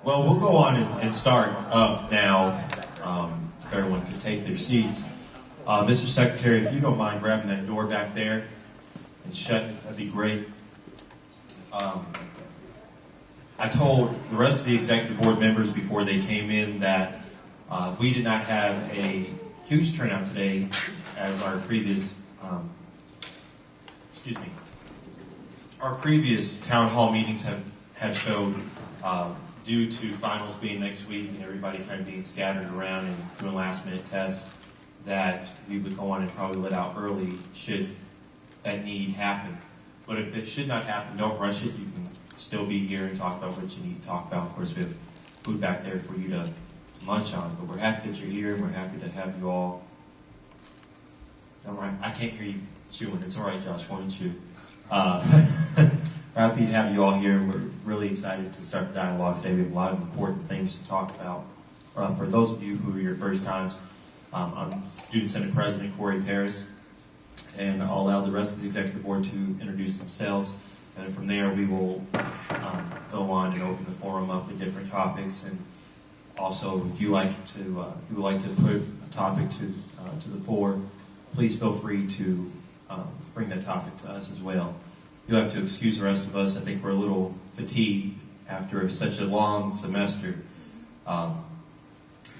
Well, we'll go on and start up now. If everyone could take their seats. Mr. Secretary, if you don't mind grabbing that door back there and shutting it, that'd be great. I told the rest of the executive board members before they came in that we did not have a huge turnout today as our previous, our previous town hall meetings have showed. Due to finals being next week and everybody kind of being scattered around and doing last minute tests, that we would go on and probably let out early should that need happen. But if it should not happen, don't rush it. You can still be here and talk about what you need to talk about. Of course, we have food back there for you to munch on. But we're happy that you're here and we're happy to have you all. Don't worry, I can't hear you chewing. It's all right, Josh. Why don't you? Happy to have you all here. We're really excited to start the dialogue today. We have a lot of important things to talk about. For those of you who are your first times, I'm Student Senate President Corey Paris, and I'll allow the rest of the executive board to introduce themselves. And from there, we will go on and open the forum up with different topics. And also, if you would like to put a topic to the floor, please feel free to bring that topic to us as well. You'll have to excuse the rest of us. I think we're a little fatigued after such a long semester. But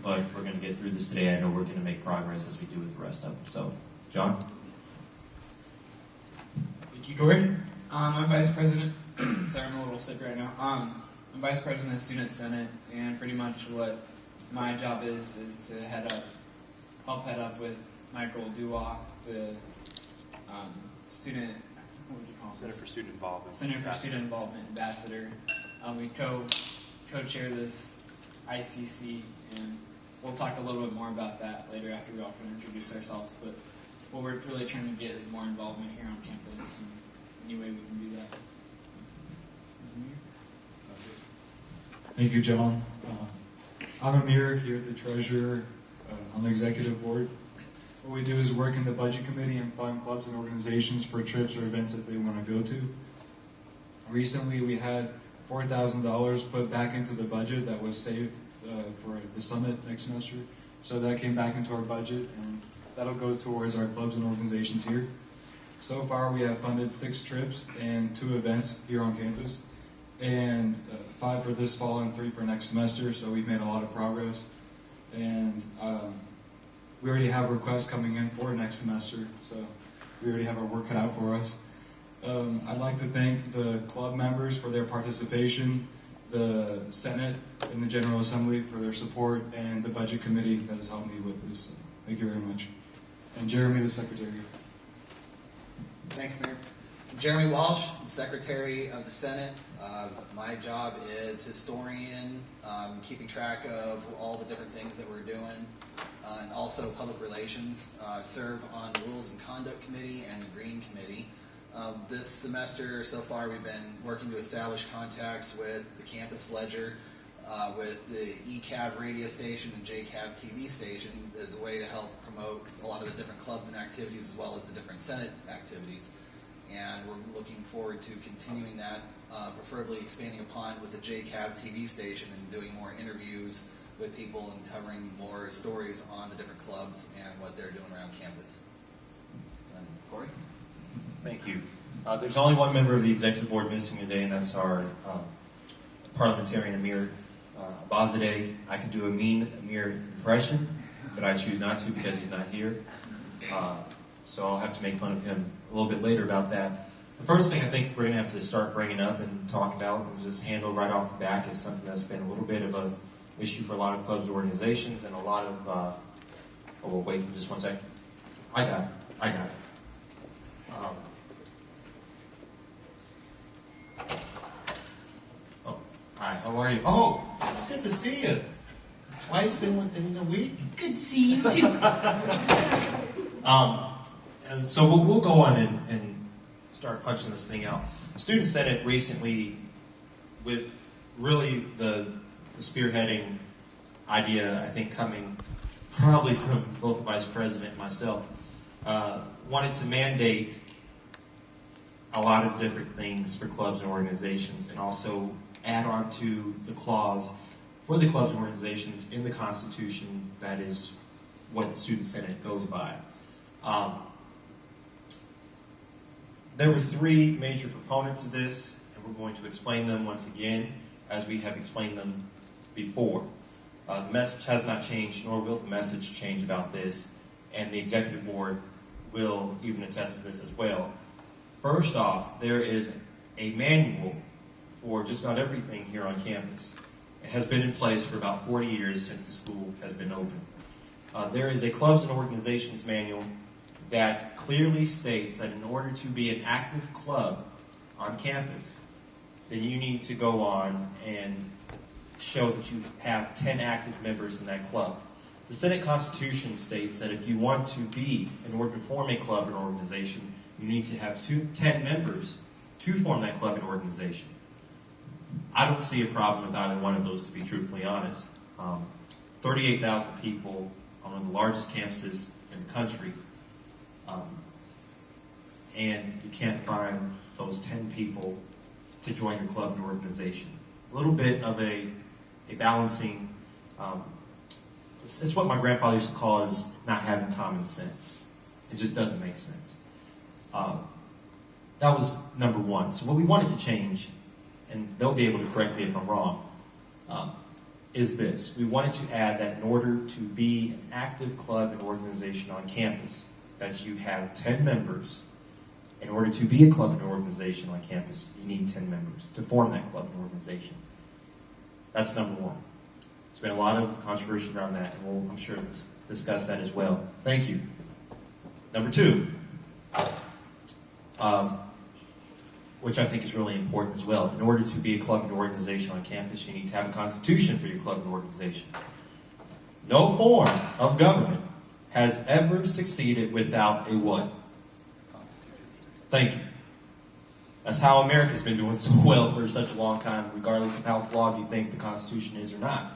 we're going to get through this today. I know we're going to make progress as we do with the rest of them. So, John? Thank you, Corey. I'm Vice President. Sorry, I'm a little sick right now. I'm Vice President of Student Senate, and pretty much what my job is to help head up with Michael Duoff, the student... What would you call Center for Student Involvement. Center for Student Involvement Ambassador. We co-chair this ICC, and we'll talk a little bit more about that later after we all can introduce ourselves. But what we're really trying to get is more involvement here on campus, and any way we can do that. Thank you, John. I'm Amir, here the treasurer on the executive board. What we do is work in the budget committee and fund clubs and organizations for trips or events that they want to go to. Recently, we had $4,000 put back into the budget that was saved for the summit next semester. So that came back into our budget, and that'll go towards our clubs and organizations here. So far, we have funded 6 trips and 2 events here on campus, and 5 for this fall and 3 for next semester. So we've made a lot of progress, and we already have requests coming in for next semester, so we already have our work cut out for us. I'd like to thank the club members for their participation, the Senate and the General Assembly for their support, and the Budget Committee that has helped me with this. Thank you very much. And Jeremy, the Secretary. Thanks, Mayor. I'm Jeremy Walsh, Secretary of the Senate. My job is historian, keeping track of all the different things that we're doing, and also public relations. Serve on the Rules and Conduct Committee and the Green Committee. This semester so far we've been working to establish contacts with the Campus Ledger, with the ECAB radio station and JCAB TV station as a way to help promote a lot of the different clubs and activities as well as the different Senate activities. And we're looking forward to continuing that, preferably expanding upon with the JCAB TV station and doing more interviews with people and covering more stories on the different clubs and what they're doing around campus. And Corey? Thank you. There's only one member of the executive board missing today, and that's our parliamentarian Amir Abazadeh. I could do a mean Amir impression, but I choose not to because he's not here. So I'll have to make fun of him a little bit later about that. The first thing I think we're going to have to start bringing up and talk about and just handle right off the bat is something that's been a little bit of an issue for a lot of clubs, organizations, and a lot of... oh, well, wait just one second. I got it. Hi, how are you? Oh, it's good to see you. Twice in the week. Good to see you too. And so we'll go on and start punching this thing out. Student Senate recently, with really the spearheading idea, I think coming probably from both the Vice President and myself, wanted to mandate a lot of different things for clubs and organizations, and also add on to the clause for the clubs and organizations in the Constitution. That is what the Student Senate goes by. There were three major proponents of this, and we're going to explain them once again as we have explained them before. The message has not changed, nor will the message change about this, and the Executive Board will even attest to this as well. First off, there is a manual for just about everything here on campus. It has been in place for about 40 years since the school has been open. There is a clubs and organizations manual that clearly states that in order to be an active club on campus, then you need to go on and show that you have 10 active members in that club. The Senate Constitution states that if you want to be, in order to form a club or organization, you need to have 10 members to form that club and organization. I don't see a problem with either one of those, to be truthfully honest. 38,000 people on one of the largest campuses in the country, and you can't find those 10 people to join your club and organization. A little bit of a balancing, it's what my grandfather used to call is not having common sense. It just doesn't make sense. That was number one. So what we wanted to change, and they'll be able to correct me if I'm wrong, is this. We wanted to add that in order to be an active club and organization on campus, that you have 10 members. In order to be a club and organization on campus, you need 10 members to form that club and organization. That's number one. There's been a lot of controversy around that, and we'll, I'm sure, discuss that as well. Thank you. Number two, which I think is really important as well. In order to be a club and organization on campus, you need to have a constitution for your club and organization. No form of government has ever succeeded without a what? Thank you. That's how America's been doing so well for such a long time, regardless of how flawed you think the Constitution is or not.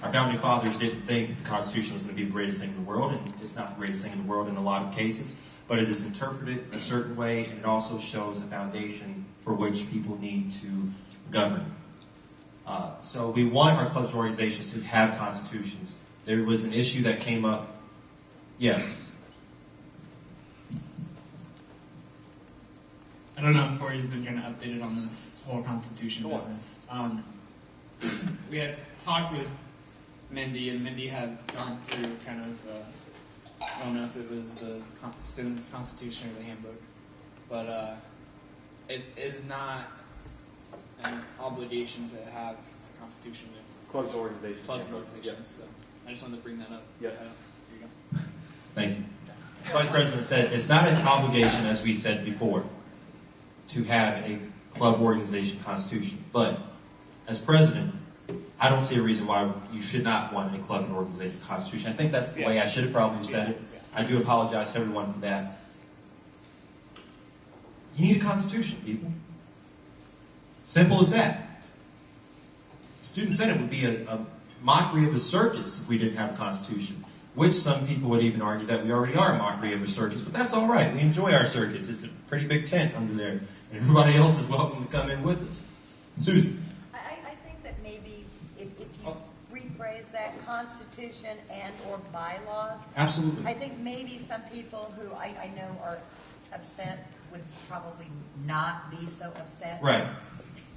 Our founding fathers didn't think the Constitution was going to be the greatest thing in the world, and it's not the greatest thing in the world in a lot of cases, but it is interpreted a certain way, and it also shows a foundation for which people need to govern. So we want our clubs and organizations to have constitutions. There was an issue that came up. Yes. I don't know if Corey's been kind of updated on this whole Constitution business. We had talked with Mindy, and Mindy had gone through kind of, I don't know if it was the student's Constitution or the handbook, but it is not an obligation to have a Constitution if Clubs and organizations. Clubs and organizations. So I just wanted to bring that up. Yeah. Here you go. Thank you. The Vice President said it's not an obligation, as we said before, to have a club organization constitution. But as president, I don't see a reason why you should not want a club and organization constitution. I think that's the way I should have probably said it. I do apologize to everyone for that. You need a constitution, people. Simple as that. The Student Senate would be a mockery of a circus if we didn't have a constitution, which some people would even argue that we already are a mockery of a circus, but that's all right. We enjoy our circus. It's a pretty big tent under there, and everybody else is welcome to come in with us. Susan. I think that maybe if you rephrase that Constitution and or bylaws, Absolutely. I think maybe some people who I know are upset would probably not be so upset. Right.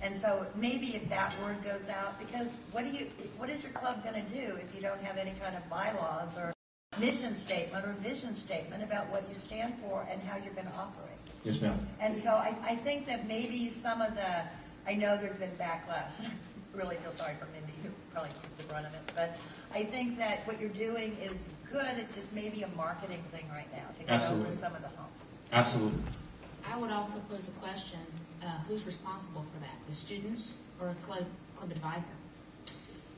And so maybe if that word goes out, because what is your club going to do if you don't have any kind of bylaws or mission statement or vision statement about what you stand for and how you're going to operate? Yes, ma'am. And so I think that maybe some of the, I know there's been backlash, and I really feel sorry for Mindy, who probably took the brunt of it, but I think that what you're doing is good. It's just maybe a marketing thing right now to get over some of the hump. Absolutely. I would also pose a question, who's responsible for that? The students or a club advisor?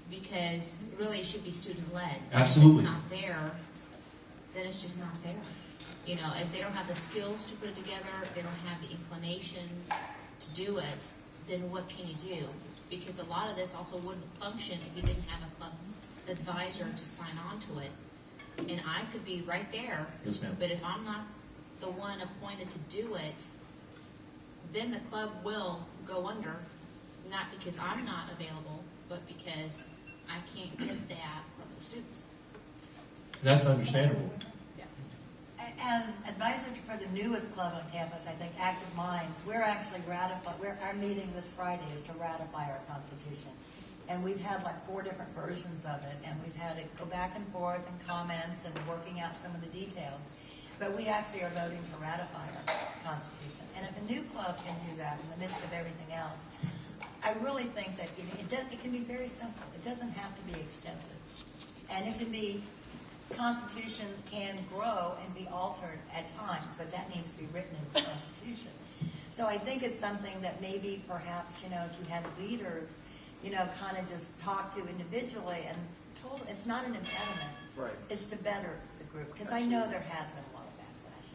Because really it should be student-led. Absolutely. If it's not there, then it's just not there. You know, if they don't have the skills to put it together, they don't have the inclination to do it, then what can you do? Because a lot of this also wouldn't function if you didn't have a club advisor to sign on to it. And I could be right there, Yes, ma'am. but if I'm not the one appointed to do it, then the club will go under, not because I'm not available, but because I can't get that from the students. That's understandable. As advisor for the newest club on campus, I think Active Minds, we're actually our meeting this Friday is to ratify our Constitution. And we've had like 4 different versions of it, and we've had it go back and forth and comments and working out some of the details. But we actually are voting to ratify our Constitution. And if a new club can do that in the midst of everything else, I really think that it can be very simple. It doesn't have to be extensive. And it can be, constitutions can grow and be altered at times, but that needs to be written in the Constitution. So I think it's something that maybe perhaps, if you had leaders, kind of just talk to individually and told them it's not an impediment. Right. It's to better the group. Because I know there has been a lot of backlash.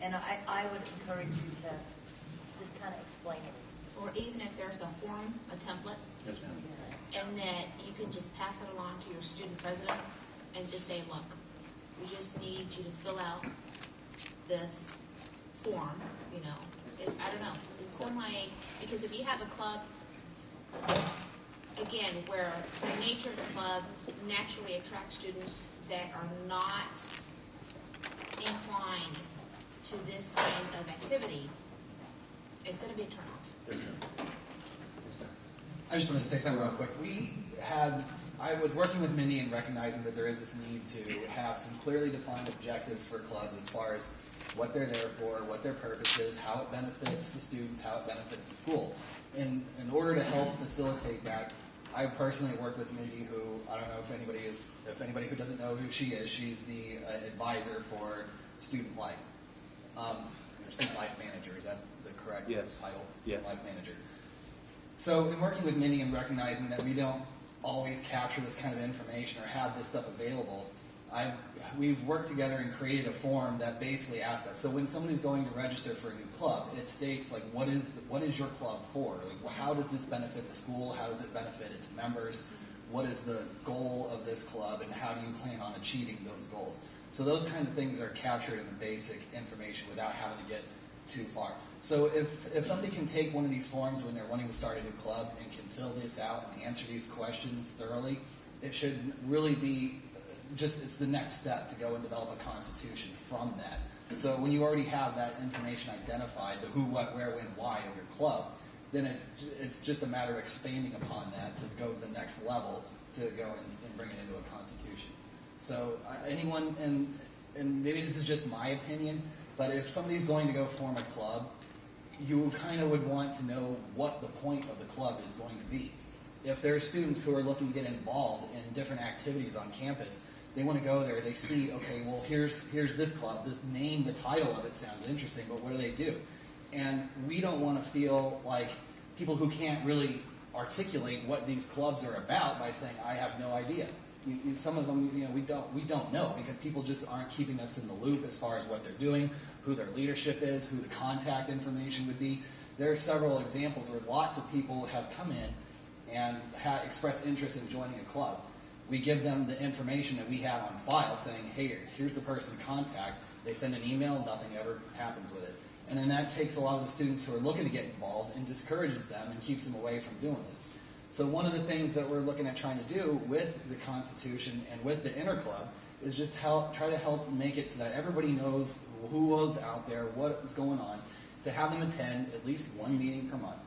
And I would encourage you to just kind of explain it. Or even if there's a form, a template, Yes, ma'am. and that you can just pass it along to your student president and just say, look, we just need you to fill out this form, I don't know, in some way, because if you have a club, again, where the nature of the club naturally attracts students that are not inclined to this kind of activity, it's going to be a turnoff. I just wanted to say something real quick. I was working with Mindy and recognizing that there is this need to have some clearly defined objectives for clubs as far as what they're there for, what their purpose is, how it benefits the students, how it benefits the school. In order to help facilitate that, I personally work with Mindy, who I don't know if anybody who doesn't know who she is. She's the advisor for Student Life, Student Life Manager. Is that the correct title? Student Life Manager. So in working with Mindy and recognizing that we don't always capture this kind of information or have this stuff available, we've worked together and created a form that basically asks that. So when somebody's going to register for a new club, it states like what is your club for? Like how does this benefit the school? How does it benefit its members? What is the goal of this club, and how do you plan on achieving those goals? So those kind of things are captured in the basic information without having to get too far. So if somebody can take one of these forms when they're wanting to start a new club and can fill this out and answer these questions thoroughly, it should really be it's the next step to go and develop a constitution from that. And so when you already have that information identified, the who, what, where, when, why of your club, then it's just a matter of expanding upon that to go to the next level to go and bring it into a constitution. So anyone, and maybe this is just my opinion, but if somebody's going to go form a club, you kind of would want to know what the point of the club is going to be. If there are students who are looking to get involved in different activities on campus, they want to go there, they see, okay, well, here's this club, this name, the title of it sounds interesting, but what do they do? And we don't want to feel like people who can't really articulate what these clubs are about by saying, I have no idea. Some of them, we don't know because people just aren't keeping us in the loop as far as what they're doing, who their leadership is, who the contact information would be. There are several examples where lots of people have come in and expressed interest in joining a club. We give them the information that we have on file saying, hey, here's the person to contact. They send an email, nothing ever happens with it. And then that takes a lot of the students who are looking to get involved and discourages them and keeps them away from doing this. So one of the things that we're looking at trying to do with the Constitution and with the Interclub is just try to help make it so that everybody knows who was out there, what was going on, to have them attend at least one meeting per month,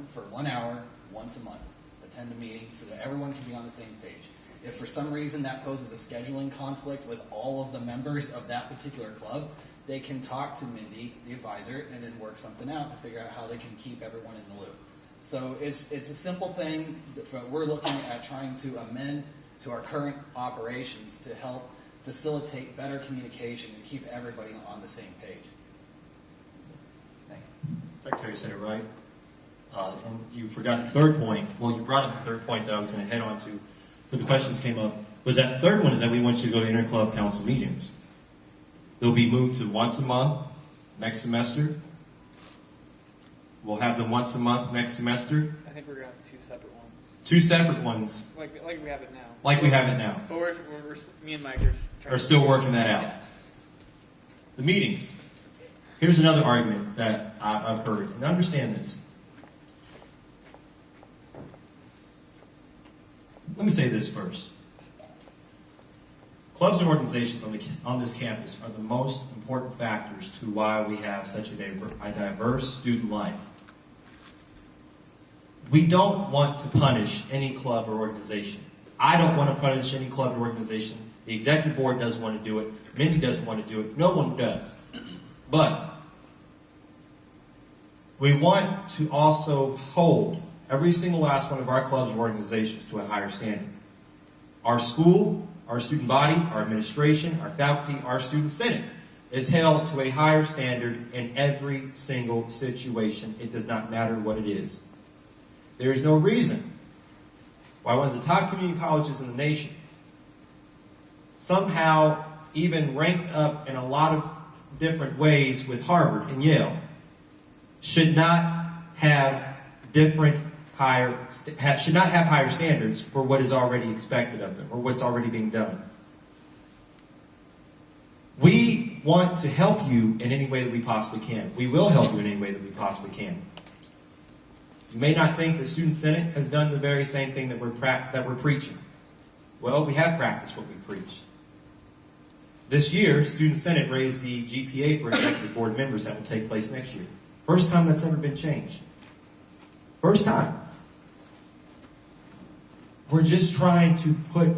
for 1 hour, once a month. Attend a meeting so that everyone can be on the same page. If for some reason that poses a scheduling conflict with all of the members of that particular club, they can talk to Mindy, the advisor, and then work something out to figure out how they can keep everyone in the loop. So it's a simple thing, but we're looking at trying to amend to our current operations to help facilitate better communication and keep everybody on the same page. Thank you. Secretary said it right. And you forgot the third point. Well, you brought up the third point that I was going to head on to when the questions came up. Was that the third one is that we want you to go to interclub council meetings. They'll be moved to once a month next semester. We'll have them once a month next semester. I think we're going to have 2 separate ones. 2 separate ones. Like we have it now. Like we have it now. But me and Mike are still working that out. Yes. The meetings. Here's another argument that I've heard, and understand this. Let me say this first. Clubs and organizations on this campus are the most important factors to why we have such a diverse student life. We don't want to punish any club or organization. I don't want to punish any club or organization. The executive board doesn't want to do it. Mindy doesn't want to do it. No one does. But we want to also hold every single last one of our clubs or organizations to a higher standard. Our school, our student body, our administration, our faculty, our student senate is held to a higher standard in every single situation. It does not matter what it is. There is no reason why one of the top community colleges in the nation, somehow even ranked up in a lot of different ways with Harvard and Yale, should not have higher standards for what is already expected of them or what's already being done. We want to help you in any way that we possibly can. We will help you in any way that we possibly can. You may not think the Student Senate has done the very same thing that we're preaching. Well, we have practiced what we preach. This year, Student Senate raised the GPA for executive board members that will take place next year. First time that's ever been changed. First time. We're just trying to put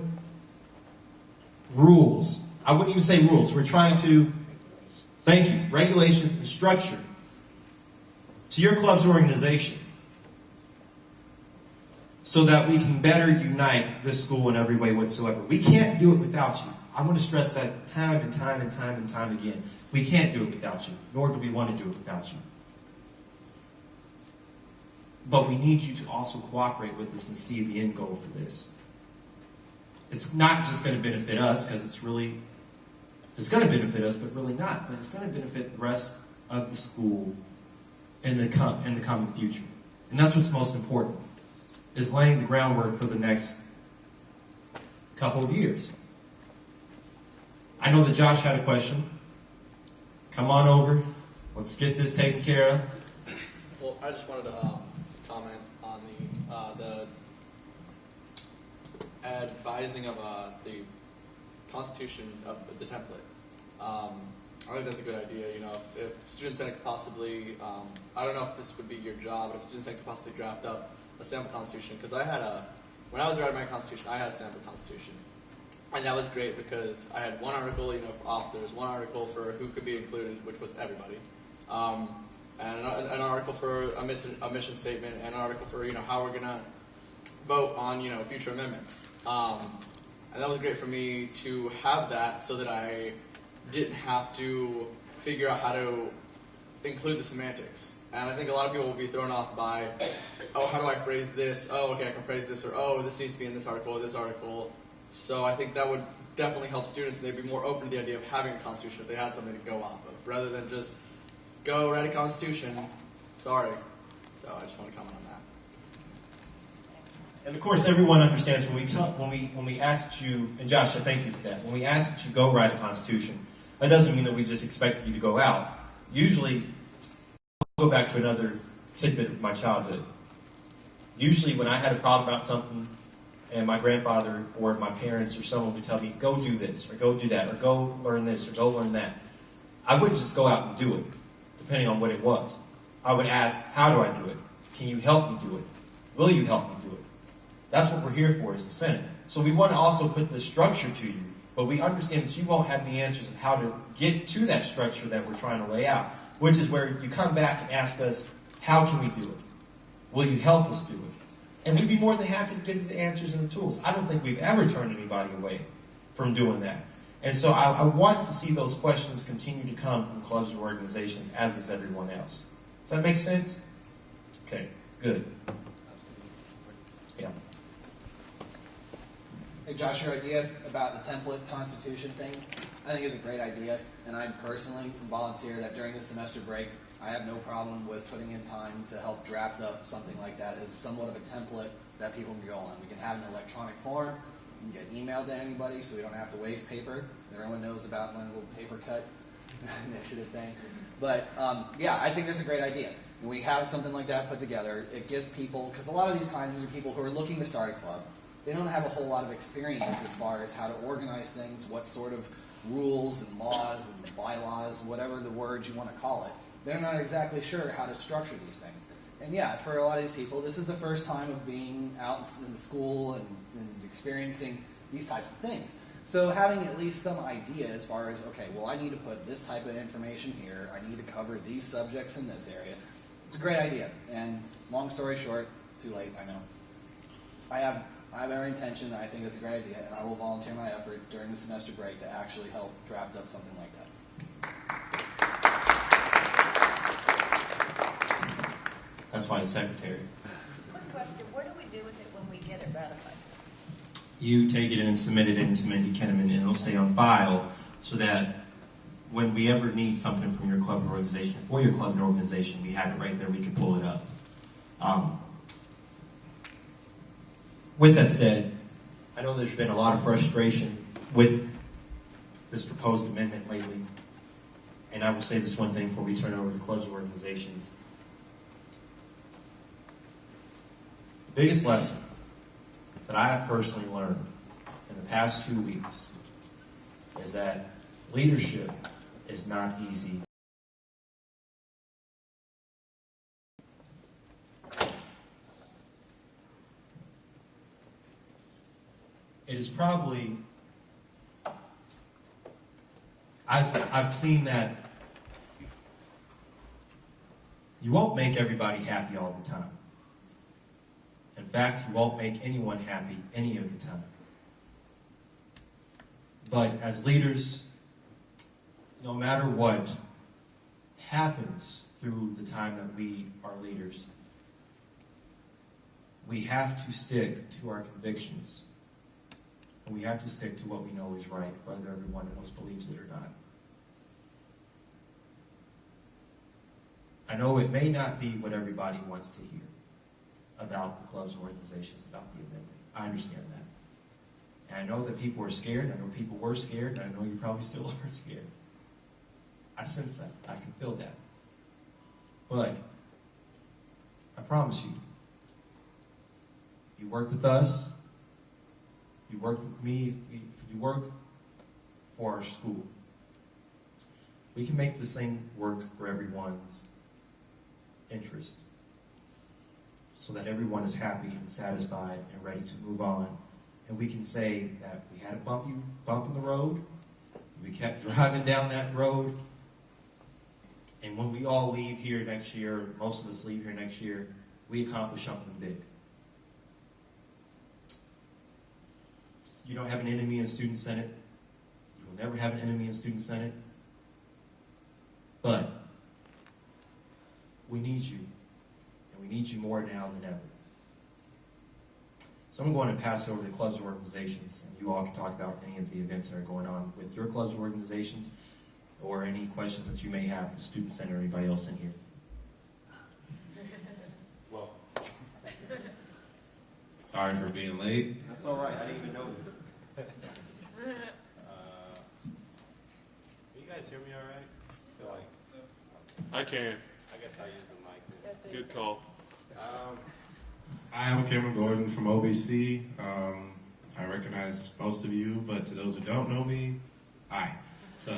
rules. I wouldn't even say rules. We're trying to, thank you, regulations and structure to your club's organization so that we can better unite this school in every way whatsoever. We can't do it without you. I want to stress that time and time and time and time again. We can't do it without you, nor do we want to do it without you. But we need you to also cooperate with us and see the end goal for this. It's not just going to benefit us, because it's going to benefit us, but really not. But it's going to benefit the rest of the school in the coming future. And that's what's most important, is laying the groundwork for the next couple of years. I know that Josh had a question. Come on over. Let's get this taken care of. Well, I just wanted to comment on the advising of the Constitution of the template. I think that's a good idea. You know, if Student Senate could possibly, I don't know if this would be your job, but if Student Senate could possibly draft up a sample Constitution, because when I was writing my Constitution, I had a sample Constitution. And that was great because I had one article, you know, for officers, one article for who could be included, which was everybody, and an article for a mission statement, and an article for, you know, how we're gonna vote on, you know, future amendments. And that was great for me to have that, so that I didn't have to figure out how to include the semantics. And I think a lot of people will be thrown off by, oh, how do I phrase this? Oh, okay, I can phrase this, or oh, this needs to be in this article or this article. So I think that would definitely help students, and they'd be more open to the idea of having a constitution if they had something to go off of, rather than just go write a constitution. Sorry. So I just want to comment on that. And of course, everyone understands when we ask you, and Josh, I thank you for that. When we ask that you go write a constitution, that doesn't mean that we just expect you to go out. Usually, I'll go back to another tidbit of my childhood. Usually, when I had a problem about something, and my grandfather or my parents or someone would tell me, go do this, or go do that, or go learn this, or go learn that, I wouldn't just go out and do it, depending on what it was. I would ask, how do I do it? Can you help me do it? Will you help me do it? That's what we're here for as the Senate. So we want to also put the structure to you, but we understand that you won't have the answers of how to get to that structure that we're trying to lay out, which is where you come back and ask us, how can we do it? Will you help us do it? And we'd be more than happy to give you the answers and the tools. I don't think we've ever turned anybody away from doing that. And so I want to see those questions continue to come from clubs or organizations, as does everyone else. Does that make sense? Okay, good. Yeah. Hey Josh, your idea about the template constitution thing, I think is a great idea, and I personally volunteer that during the semester break, I have no problem with putting in time to help draft up something like that as somewhat of a template that people can go on. We can have an electronic form, we can get emailed to anybody so we don't have to waste paper. Everyone knows about my little paper cut initiative thing. But yeah, I think that's a great idea. When we have something like that put together, it gives people, because a lot of these times these are people who are looking to start a club, they don't have a whole lot of experience as far as how to organize things, what sort of rules and laws and bylaws, whatever the words you want to call it. They're not exactly sure how to structure these things. And yeah, for a lot of these people, this is the first time of being out in the school and experiencing these types of things. So having at least some idea as far as, okay, well, I need to put this type of information here. I need to cover these subjects in this area. It's a great idea. And long story short, too late, I know. I have every intention. I think it's a great idea, and I will volunteer my effort during the semester break to actually help draft up something like that. That's why it's secretary. Quick question, what do we do with it when we get it ratified? You take it and submit it into Mindy Kinnaman, and it'll stay on file so that when we ever need something from your club or organization, or your club and organization, we have it right there, we can pull it up. With that said, I know there's been a lot of frustration with this proposed amendment lately, and I will say this one thing before we turn it over to clubs and organizations. The biggest lesson that I have personally learned in the past 2 weeks is that leadership is not easy. It is probably, I've seen that you won't make everybody happy all the time. In fact, you won't make anyone happy any of the time. But as leaders, no matter what happens through the time that we are leaders, we have to stick to our convictions. And we have to stick to what we know is right, whether everyone else believes it or not. I know it may not be what everybody wants to hear about the clubs and organizations, about the amendment. I understand that. And I know that people are scared. I know people were scared. And I know you probably still are scared. I sense that. I can feel that. But I promise you, you work with us, you work with me, if you work for our school, we can make this thing work for everyone's interest so that everyone is happy and satisfied and ready to move on. And we can say that we had a bump in the road, we kept driving down that road, and when we all leave here next year, most of us leave here next year, we accomplished something big. You don't have an enemy in Student Senate. You will never have an enemy in Student Senate. But we need you. And we need you more now than ever. So I'm going to pass over to clubs or organizations, and you all can talk about any of the events that are going on with your clubs or organizations, or any questions that you may have for the Student Center or anybody else in here. Well, sorry for being late. That's all right. I didn't even notice. Can you guys hear me all right? I feel like I can. I guess I'll use the mic. Good call. Hi, I'm Cameron Gordon from OBC. I recognize most of you, but to those who don't know me, hi. So,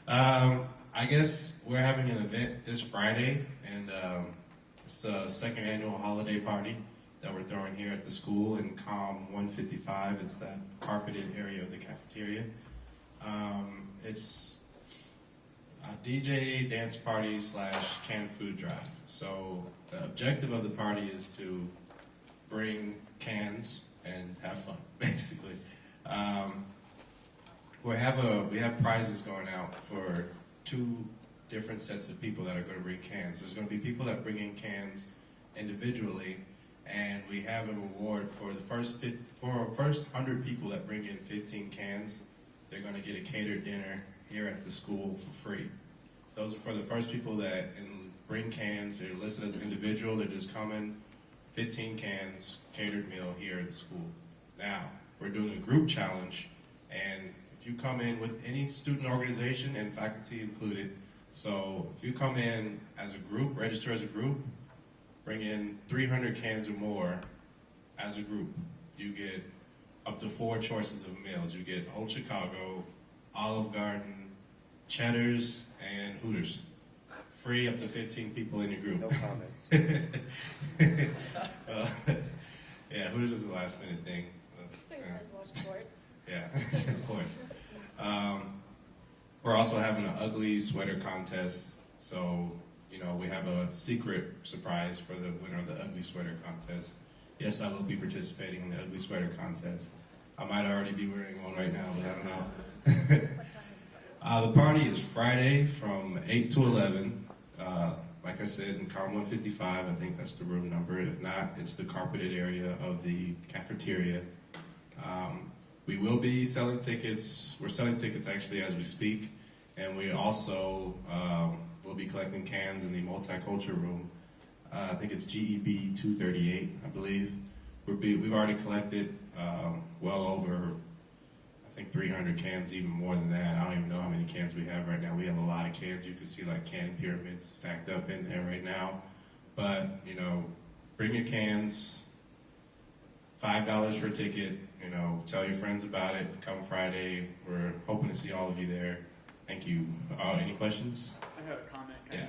I guess we're having an event this Friday, and it's the second annual holiday party that we're throwing here at the school in COM 155. It's that carpeted area of the cafeteria. It's a DJ dance party / canned food drive. So the objective of the party is to bring cans and have fun, basically. We have prizes going out for 2 different sets of people that are going to bring cans. There's going to be people that bring in cans individually, and we have a reward for the first 100 people that bring in 15 cans. They're going to get a catered dinner here at the school for free. Those are for the first people that bring cans. They're listed as an individual. They're just coming, 15 cans, catered meal here at the school. Now, we're doing a group challenge, and if you come in with any student organization and faculty included, so if you come in as a group, register as a group, bring in 300 cans or more as a group. you get up to 4 choices of meals. You get Old Chicago, Olive Garden, Cheddar's, and Hooters. Free up to 15 people in your group. No comments. Yeah, Hooters was the last minute thing. So you guys watch sports? Yeah, of course. We're also having an ugly sweater contest. So, you know, we have a secret surprise for the winner of the ugly sweater contest. Yes, I will be participating in the ugly sweater contest. I might already be wearing one right now, but I don't know. The party is Friday from 8 to 11. Like I said, in Car 155, I think that's the room number. If not, it's the carpeted area of the cafeteria. We will be selling tickets. We're selling tickets actually as we speak. And we also will be collecting cans in the multicultural room. I think it's GEB 238, I believe. We've already collected well over, I think 300 cans, even more than that. I don't even know how many cans we have right now. We have a lot of cans. You can see like can pyramids stacked up in there right now. But, you know, bring your cans, $5 for a ticket, you know, tell your friends about it. Come Friday. We're hoping to see all of you there. Thank you. Any questions? I have a comment. Yeah.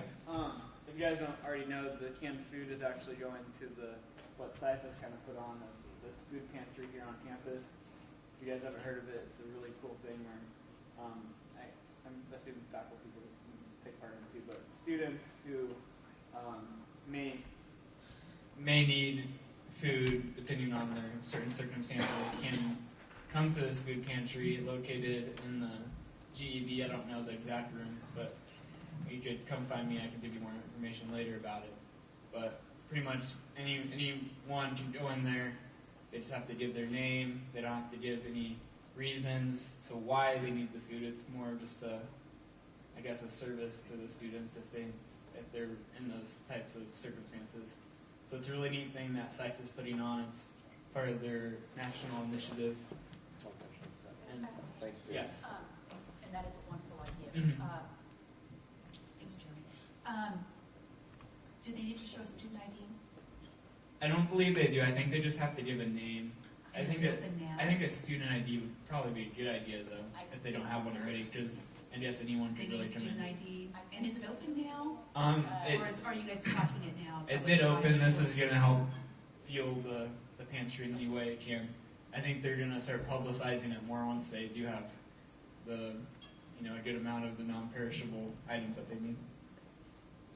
If you guys don't already know, the canned food is actually going to what SIFE has kind of put on this food pantry here on campus. If you guys haven't heard of it, it's a really cool thing where I'm assuming faculty will take part in it too, but students who may need food depending on their certain circumstances can come to this food pantry located in the GEB. I don't know the exact room, but you could come find me. I can give you more information later about it. But pretty much anyone can go in there. They just have to give their name. They don't have to give any reasons to why they need the food. It's more just a service to the students if they're in those types of circumstances. So it's a really neat thing that SIFE is putting on. It's part of their national initiative. And Thank you. yes. And that is a wonderful idea. Mhm. Thanks, Jeremy. Do they need to show student ID? I don't believe they do. I think they just have to give a name. I And think is it open now? I think a student ID would probably be a good idea though, if they don't have one already, because I guess anyone They could need really a come student in. ID. And is it open now? It, Or are you guys stocking it now? Is that it what did the open. plan This is going to help fuel the pantry in any way it can. I think they're going to start publicizing it more once they do have a good amount of the non-perishable items that they need.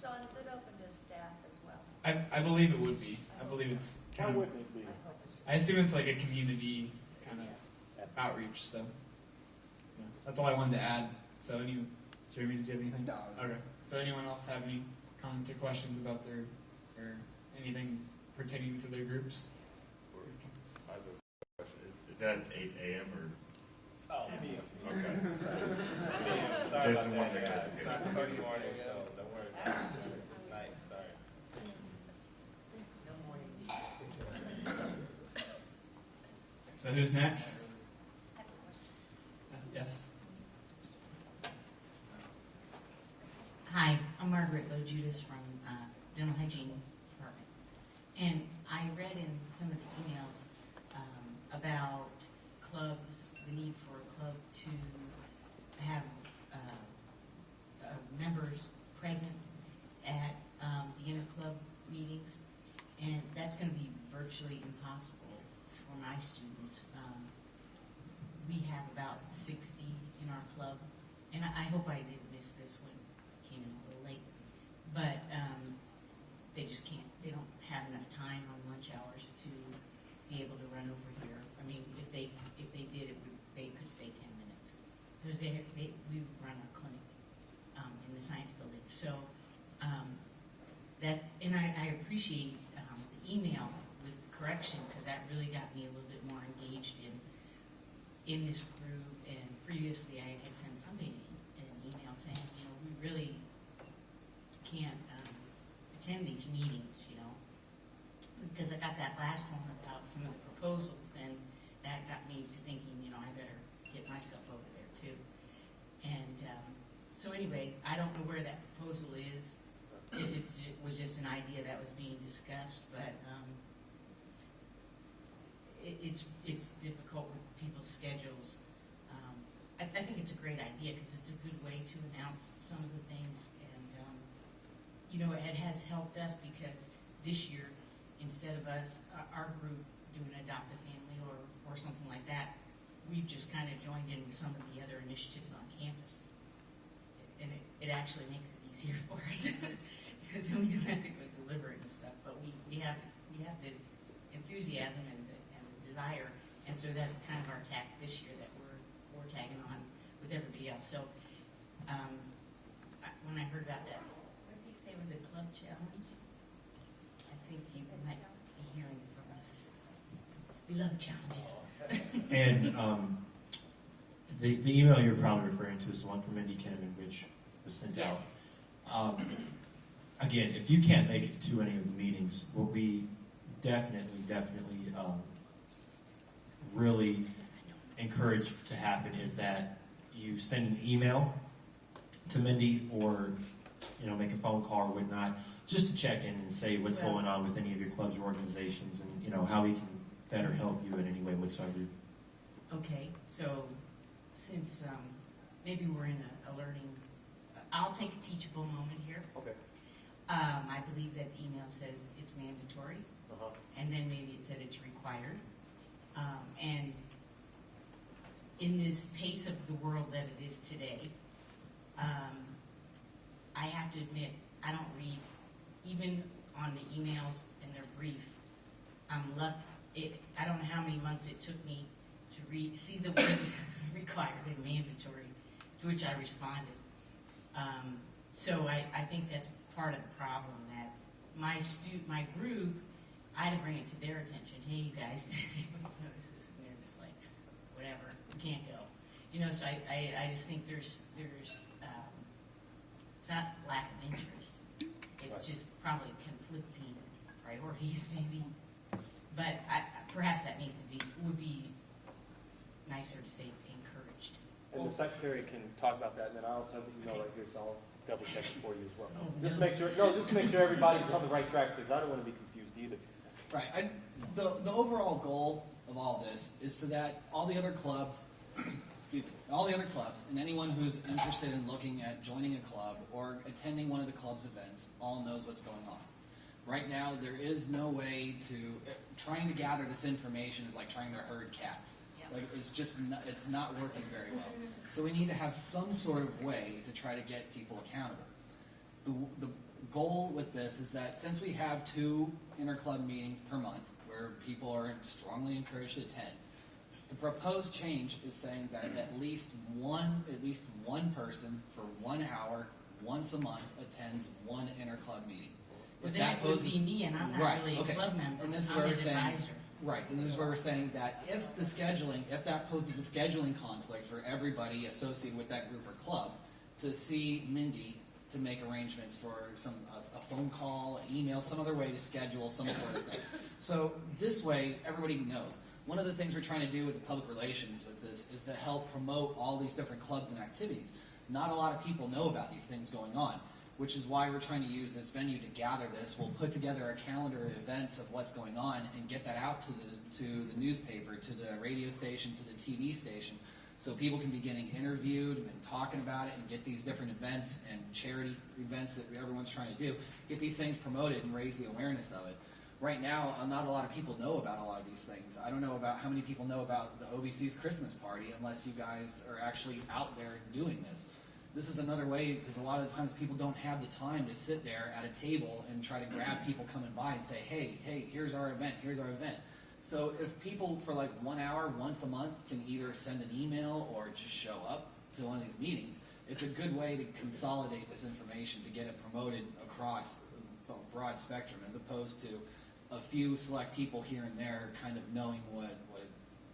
John, is it open to staff as well? I believe it would be. I believe it's Why kind of, wouldn't it be? I assume it's like a community kind of outreach. So yeah, that's all I wanted to add. So Jeremy, did you have anything? No. Okay. So anyone else have any comments or questions about their or anything pertaining to their groups? I have a question. Is that 8 a.m. or? Oh, PM. me. Okay. Sorry Just about one that, thing. guys. It's not 30 morning, so don't worry. It's night, sorry. So who's next? Yes. Hi, I'm Margaret Low-Judas from Dental Hygiene Department. And I read in some of the emails about clubs, the need for a club to have members present at the interclub meetings. And that's going to be virtually impossible for my students. We have about 60 in our club. And I hope I didn't miss this one. Came in a little late, but they just can't. They don't have enough time on lunch hours to be able to run over here. I mean, if they did, they could stay 10 minutes because we run a clinic in the science building. So I appreciate the email with the correction because that really got me a little bit more engaged in this group. And previously, I had sent somebody an email saying, we really can't attend these meetings, because I got that last one about some of the proposals, then that got me to thinking, I better get myself over there too. And so anyway, I don't know where that proposal is, if it was just an idea that was being discussed, but it's difficult with people's schedules. I think it's a great idea because it's a good way to announce some of the things, and it has helped us because this year, instead of us, our group doing Adopt a Family or something like that, we've just kind of joined in with some of the other initiatives on campus, and it actually makes it easier for us because then we don't have to go deliberate and stuff. But we have the enthusiasm and the desire, and so that's kind of our tack this year that we're tagging on with everybody else. So when I heard about that, what did they say was a club challenge? I think you might be hearing from us. We love challenges. And the email you're probably referring to is the one from Mindy Kinnaman, which was sent Yes. out. Again, if you can't make it to any of the meetings, what we definitely really encourage to happen is that you send an email to Mindy or make a phone call or whatnot, just to check in and say what's going on with any of your clubs or organizations, and how we can better help you in any way whatsoever. Okay, so since maybe we're in a learning, I'll take a teachable moment here. Okay. I believe that the email says it's mandatory, and then maybe it said it's required. And in this pace of the world that it is today, I have to admit, I don't read, even on the emails and they're brief. I don't know how many months it took me to see the word required and mandatory, to which I responded. So I think that's part of the problem, that my group, I had to bring it to their attention. Hey, you guys, did you notice this? And they're just like, whatever, we can't go. So I just think there's it's not lack of interest. It's just probably conflicting priorities, maybe. But perhaps that would be nicer to say it's encouraged. And the secretary can talk about that, and then I also have the email right here, so I'll double check it for you as well. Oh, Just no. to make sure everybody's on the right track, because I don't want to be confused either. Right. The overall goal of all this is so that all the other clubs, and anyone who's interested in looking at joining a club or attending one of the club's events all knows what's going on. Right now, there is no way to trying to gather this information is like trying to herd cats. Yeah. Like it's not working very well. So we need to have some sort of way to try to get people accountable. The goal with this is that since we have 2 interclub meetings per month where people are strongly encouraged to attend, the proposed change is saying that at least one person for 1 hour once a month attends one interclub meeting. Well, then it would be me, and I'm not really a club member. And this is I'm where an we're saying, advisor. right, and this is where we're saying that if that poses a scheduling conflict for everybody associated with that group or club, to see Mindy to make arrangements for a phone call, an email, some other way to schedule some sort of thing. So this way, everybody knows. One of the things we're trying to do with the public relations with this is to help promote all these different clubs and activities. Not a lot of people know about these things going on, which is why we're trying to use this venue to gather this. We'll put together a calendar of events of what's going on and get that out to the newspaper, to the radio station, to the TV station, so people can be getting interviewed and talking about it and get these different events and charity events that everyone's trying to do, get these things promoted and raise the awareness of it. Right now, not a lot of people know about a lot of these things. I don't know about how many people know about the OBC's Christmas party unless you guys are actually out there doing this. This is another way, because a lot of the times people don't have the time to sit there at a table and try to grab people coming by and say, hey, here's our event. So if people for like 1 hour once a month can either send an email or just show up to one of these meetings, it's a good way to consolidate this information to get it promoted across a broad spectrum, as opposed to a few select people here and there kind of knowing what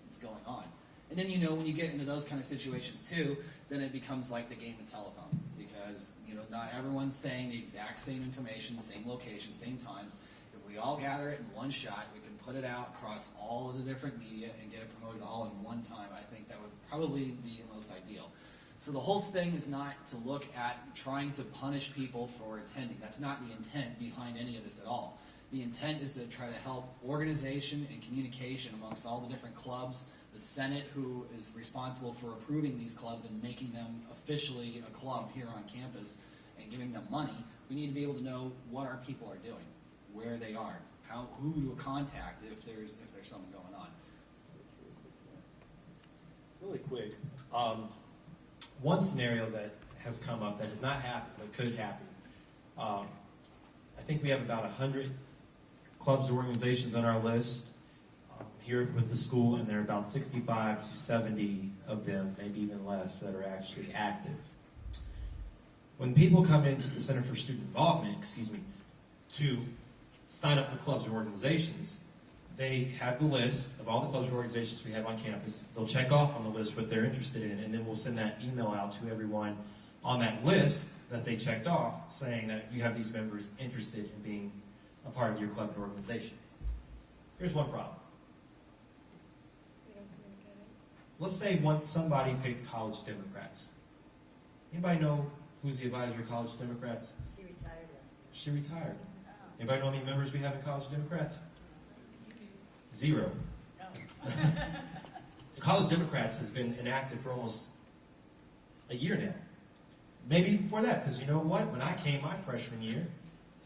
is going on. And then, when you get into those kind of situations too, then it becomes like the game of telephone, because not everyone's saying the exact same information, the same location, same times. If we all gather it in one shot, we can put it out across all of the different media and get it promoted all in one time. I think that would probably be the most ideal. So the whole thing is not to look at trying to punish people for attending. That's not the intent behind any of this at all. The intent is to try to help organization and communication amongst all the different clubs, the Senate, who is responsible for approving these clubs and making them officially a club here on campus and giving them money. We need to be able to know what our people are doing, where they are, who to contact if there's something going on. Really quick, one scenario that has come up that has not happened but could happen. I think we have about 100 clubs or organizations on our list here with the school, and there are about 65 to 70 of them, maybe even less, that are actually active. When people come into the Center for Student Involvement, to sign up for clubs or organizations, they have the list of all the clubs or organizations we have on campus. They'll check off on the list what they're interested in, and then we'll send that email out to everyone on that list that they checked off, saying that you have these members interested in being a part of your club or organization. Here's one problem. Let's say once somebody picked College Democrats. Anybody know who's the advisor of College Democrats? She retired last year. She retired. Anybody know how many members we have in College Democrats? 0. College Democrats has been inactive for almost a year now. Maybe before that, because you know what? When I came my freshman year,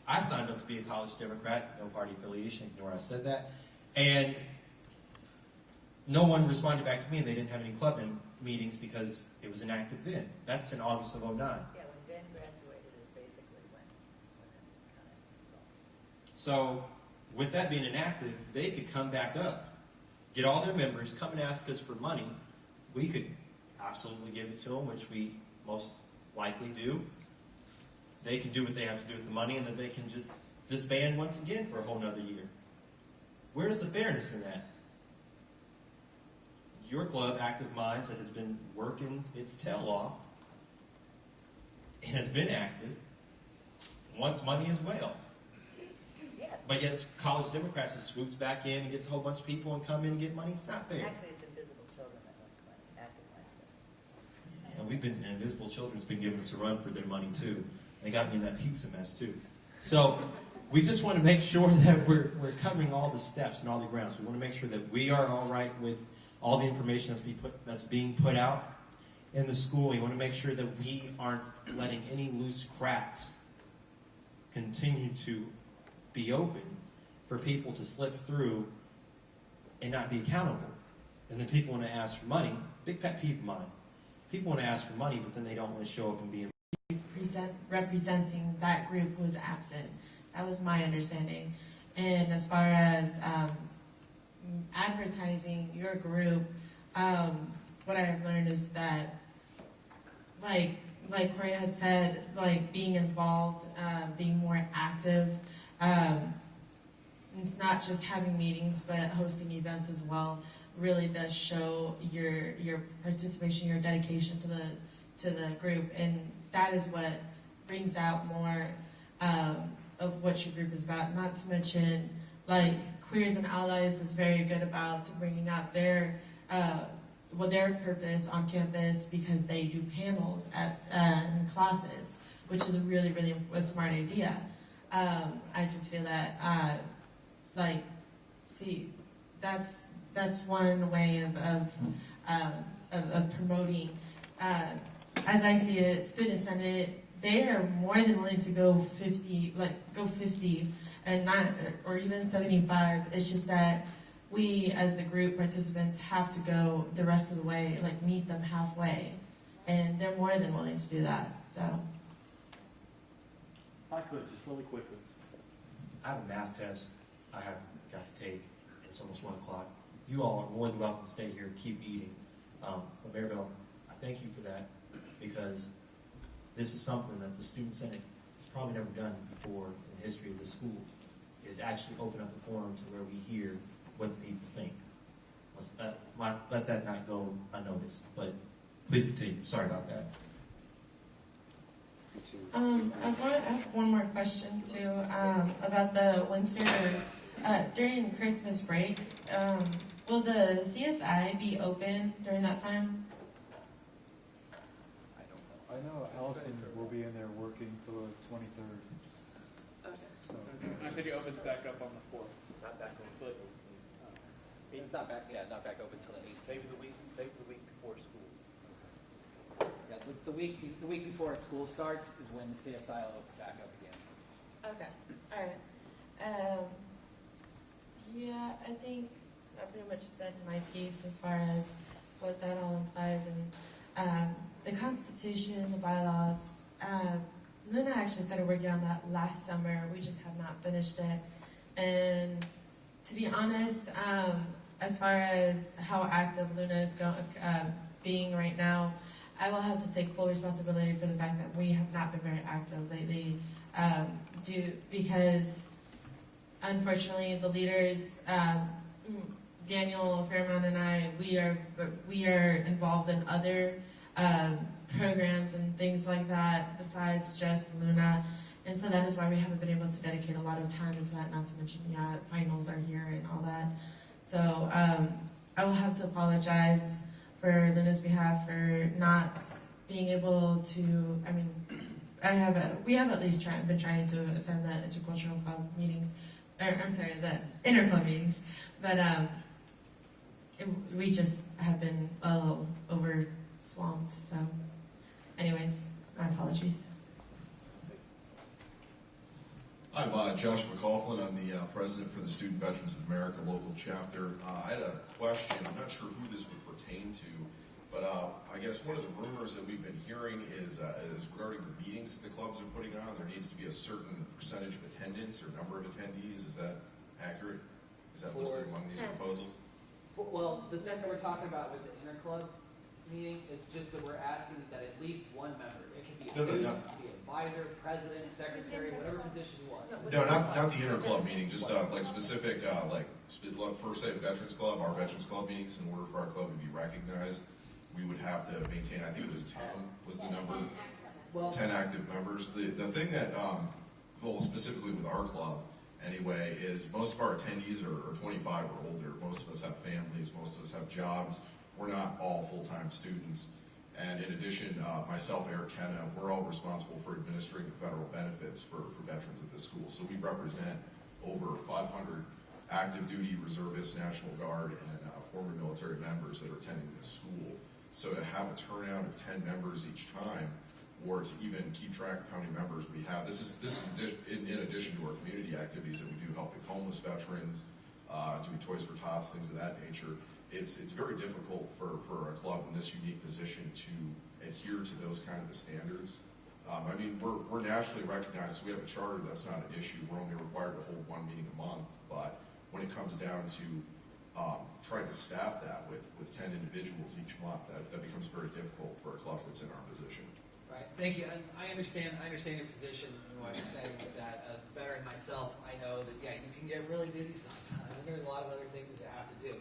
I signed up to be a College Democrat, no party affiliation, ignore I said that, and no one responded back to me, and they didn't have any club meetings because it was inactive then. That's in August of '09. Yeah, when Ben graduated is basically when it kind of dissolved. So with that being inactive, they could come back up, get all their members, come and ask us for money. We could absolutely give it to them, which we most likely do. They can do what they have to do with the money, and then they can just disband once again for a whole nother year. Where's the fairness in that? Your club, Active Minds, that has been working its tail off and has been active, wants money as well. Yeah. But yet College Democrats just swoops back in and gets a whole bunch of people and come in and get money. It's not fair. Actually, it's Invisible Children that wants money. Active Minds doesn't. And we've been, Invisible Children's been giving us a run for their money too. They got me in that pizza mess too. So we just want to make sure that we're covering all the steps and all the grounds. We want to make sure that we are all right with all the information that's being put out in the school. We want to make sure that we aren't letting any loose cracks continue to be open for people to slip through and not be accountable. And then people want to ask for money. Big pet peeve of mine. People want to ask for money, but then they don't want to show up and be representing that group who was absent. That was my understanding. And as far as advertising your group, what I've learned is that, like Corey had said, like being involved, being more active. It's not just having meetings, but hosting events as well. Really does show your participation, your dedication to the group, and that is what brings out more of what your group is about. Not to mention, like Queers and Allies is very good about bringing out their purpose on campus, because they do panels in classes, which is a really a smart idea. I just feel that that's one way of promoting. As I see it, Student Senate, they are more than willing to go 50, and not, or even 75. It's just that we, as the group participants, have to go the rest of the way, like meet them halfway, and they're more than willing to do that. So, if I could, just really quickly. I have a math test I have got to take. It's almost 1 o'clock. You all are more than welcome to stay here and keep eating. But Maribel, I thank you for that, because this is something that the Student Senate has probably never done before in the history of the school, is actually open up a forum to where we hear what the people think. Let that not go unnoticed, but please continue. Sorry about that. I have one more question too, about the winter, during Christmas break. Will the CSI be open during that time? I know Allison will be in there working till the 23rd. Okay. So I think it opens back up on the 4th. Not back on But, It's not back. Yeah, not back open until the 8th. maybe the week before school. Yeah, the week before school starts is when the CSI will open back up again. Okay. All right. Yeah, I think I pretty much said my piece as far as what that all implies, and the Constitution, the bylaws. Luna actually started working on that last summer. We just have not finished it. And to be honest, as far as how active Luna is being right now, I will have to take full responsibility for the fact that we have not been very active lately. Because unfortunately the leaders, Daniel Fairmount and I, we are involved in other programs and things like that besides just Luna, and so that is why we haven't been able to dedicate a lot of time into that. Not to mention, finals are here and all that. So I will have to apologize for Luna's behalf for not being able to. I mean, we have at least been trying to attend the intercultural club meetings, the interclub meetings, but we just have been a little over swamped. So, anyways, my apologies. I'm Josh McCaughlin. I'm the president for the Student Veterans of America local chapter. I had a question. I'm not sure who this would pertain to, but I guess one of the rumors that we've been hearing is regarding the meetings that the clubs are putting on. There needs to be a certain percentage of attendance or number of attendees. Is that accurate? Is that listed among these proposals? Well, the thing that we're talking about with the interclub meeting is just that we're asking that at least one member. It can be a student, it can be an advisor, president, secretary, whatever position you want. No, not the interclub meeting. Just like specific, for say Veterans Club, our Veterans Club meetings. In order for our club to be recognized, we would have to maintain. I think it was 10 was the number. 10 active members. The thing that, well, specifically with our club, anyway, is most of our attendees are 25 or older. Most of us have families. Most of us have jobs. We're not all full-time students. And in addition, myself, Eric Kenna, we're all responsible for administering the federal benefits for veterans at this school. So we represent over 500 active duty reservists, National Guard, and former military members that are attending this school. So to have a turnout of 10 members each time, or to even keep track of how many members we have, this is in addition to our community activities that we do, helping homeless veterans, doing Toys for Tots, things of that nature. It's very difficult for a club in this unique position to adhere to those kind of standards. I mean, we're nationally recognized, so we have a charter. That's not an issue. We're only required to hold one meeting a month. But when it comes down to trying to staff that with 10 individuals each month, that becomes very difficult for a club that's in our position. Right. Thank you. And I understand your position and what you're saying with that. A veteran myself, I know that you can get really busy sometimes, and there's a lot of other things you have to do.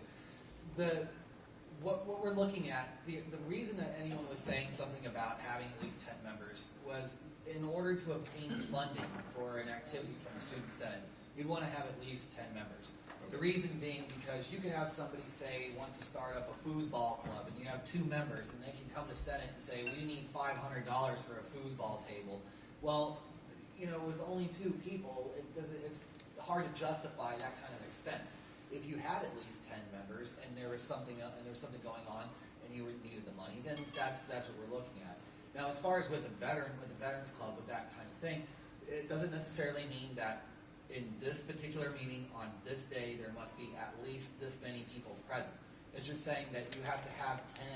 What we're looking at, the reason that anyone was saying something about having at least 10 members was in order to obtain funding for an activity from the Student Senate, you'd want to have at least 10 members. The reason being because you could have somebody say wants to start up a foosball club, and you have 2 members, and they can come to Senate and say, we need $500 for a foosball table. Well, with only 2 people, it's hard to justify that kind of expense. If you had at least 10 members and there was something going on and you needed the money, then that's what we're looking at. Now, as far as with the Veterans Club, with that kind of thing, it doesn't necessarily mean that in this particular meeting on this day there must be at least this many people present. It's just saying that you have to have 10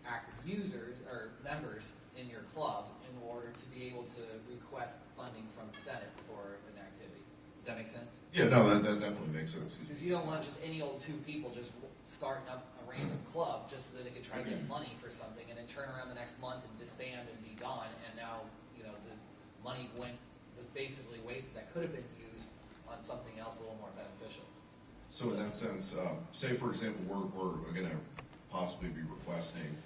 active users or members in your club in order to be able to request funding from the Senate for an activity. Does that make sense? Yeah, no, that definitely makes sense. Because you don't want just any old 2 people just starting up a random club just so that they can try to get money for something and then turn around the next month and disband and be gone, and now the money was basically wasted that could have been used on something else a little more beneficial. So in that sense, say for example, we're going to possibly be requesting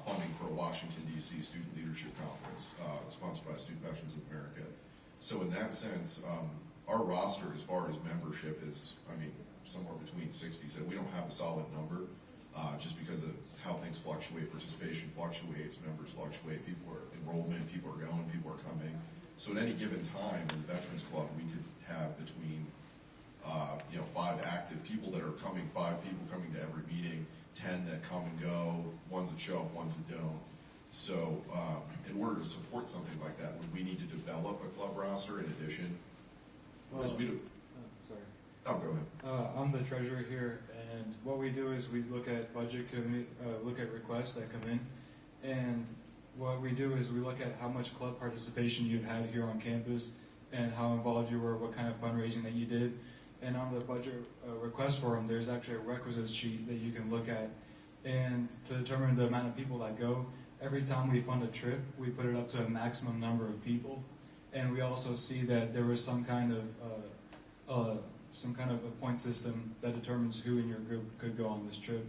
funding for a Washington, D.C. Student Leadership Conference sponsored by Student Veterans of America. So in that sense, our roster as far as membership is, somewhere between 60. So we don't have a solid number just because of how things fluctuate. Participation fluctuates, members fluctuate, enrollment, people are going, people are coming. So at any given time in the Veterans Club, we could have between 5 active people that are coming, 5 people coming to every meeting, 10 that come and go, ones that show up, ones that don't. So in order to support something like that, would we need to develop a club roster in addition? Because we do. Sorry. Oh, go ahead. I'm the treasurer here, and what we do is we look at look at requests that come in, and what we do is we look at how much club participation you've had here on campus, and how involved you were, what kind of fundraising that you did. And on the budget request form, there's actually a requisites sheet that you can look at, and to determine the amount of people that go. Every time we fund a trip, we put it up to a maximum number of people, and we also see that there was some kind of a point system that determines who in your group could go on this trip.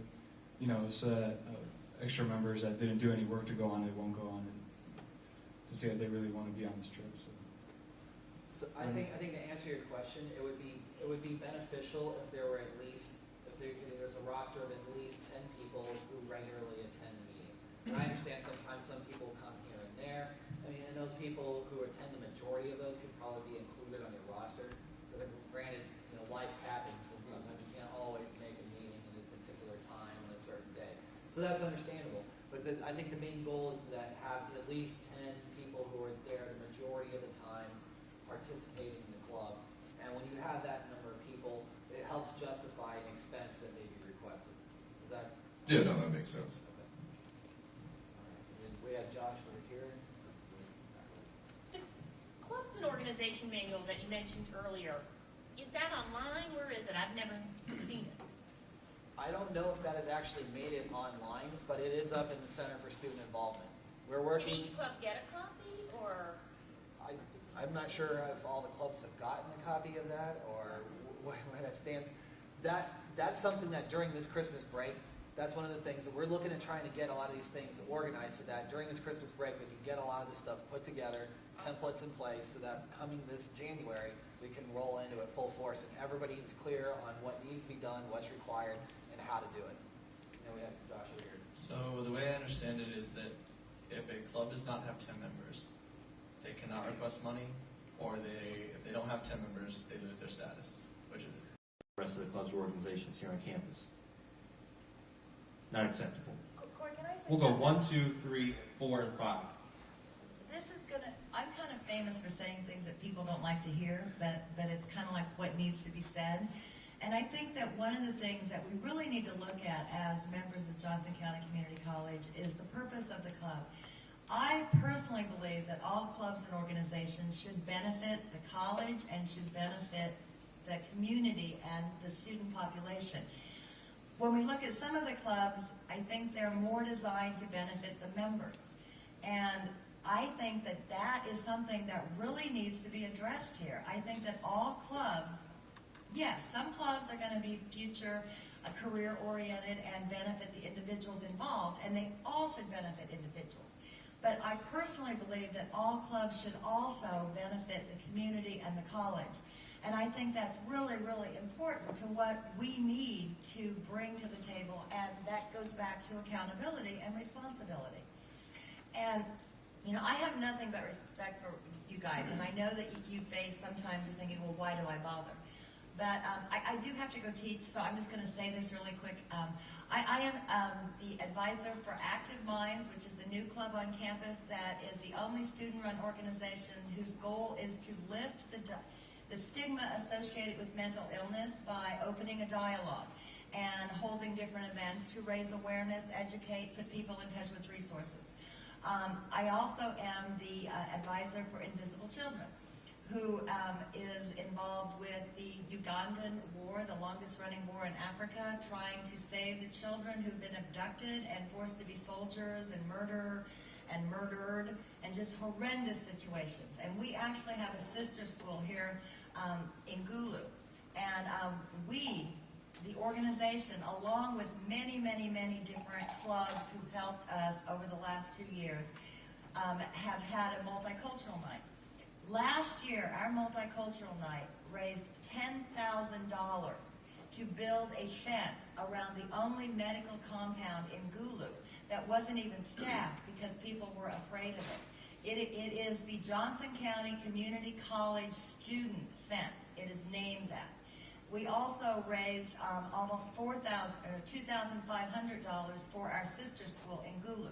So that extra members that didn't do any work to go on it won't go on it, to see if they really want to be on this trip. So I think to answer your question, it would be beneficial if there were at least there's a roster of at least 10 people who regularly attend the meeting. And I understand sometimes some people come here and there. I mean, and those people who attend, the majority of those could probably be included on your roster. Because granted, life happens, and sometimes you can't always make a meeting at a particular time on a certain day. So that's understandable. But I think the main goal is that have at least 10 people who are there the majority of the time participating in the club. And when you have that number of people, it helps justify an expense that may be requested. Is that? Yeah, no, that makes sense. Okay. All right. And then we have Josh over here. The clubs and organization manual that you mentioned earlier, is that online? Where is it? I've never seen it. I don't know if that has actually made it online, but it is up in the Center for Student Involvement. We're working. Can each club get a copy, or? I'm not sure if all the clubs have gotten a copy of that or where that stands. That's something that during this Christmas break, that's one of the things that we're looking at trying to get a lot of these things organized so that during this Christmas break we can get a lot of this stuff put together, templates in place, so that coming this January we can roll into it full force and everybody is clear on what needs to be done, what's required, and how to do it. And we have Josh over here. So the way I understand it is that if a club does not have 10 members, they cannot request money, or if they don't have 10 members, they lose their status. Which is it? The rest of the clubs or organizations here on campus. Not acceptable. Corey, can I say We'll go something? 1, 2, 3, 4, and 5. I'm kind of famous for saying things that people don't like to hear, but it's kind of like what needs to be said. And I think that one of the things that we really need to look at as members of Johnson County Community College is the purpose of the club. I personally believe that all clubs and organizations should benefit the college and should benefit the community and the student population. When we look at some of the clubs, I think they're more designed to benefit the members. And I think that that is something that really needs to be addressed here. I think that all clubs, yes, some clubs are going to be future career-oriented and benefit the individuals involved, and they all should benefit individuals. But I personally believe that all clubs should also benefit the community and the college. And I think that's really, really important to what we need to bring to the table, and that goes back to accountability and responsibility. And, I have nothing but respect for you guys, and I know that you face, sometimes you're thinking, well, why do I bother? But I do have to go teach, so I'm just going to say this really quick. I am the advisor for Active Minds, which is the new club on campus that is the only student-run organization whose goal is to lift the stigma associated with mental illness by opening a dialogue and holding different events to raise awareness, educate, put people in touch with resources. I also am the advisor for Invisible Children, who is involved with the Ugandan war, the longest-running war in Africa, trying to save the children who've been abducted and forced to be soldiers and murdered, and just horrendous situations. And we actually have a sister school here in Gulu. And we, the organization, along with many, many, many different clubs who helped us over the last 2 years, have had a multicultural night. Last year, our multicultural night raised $10,000 to build a fence around the only medical compound in Gulu that wasn't even staffed because people were afraid of it. It is the Johnson County Community College Student Fence. It is named that. We also raised almost $2,500 for our sister school in Gulu.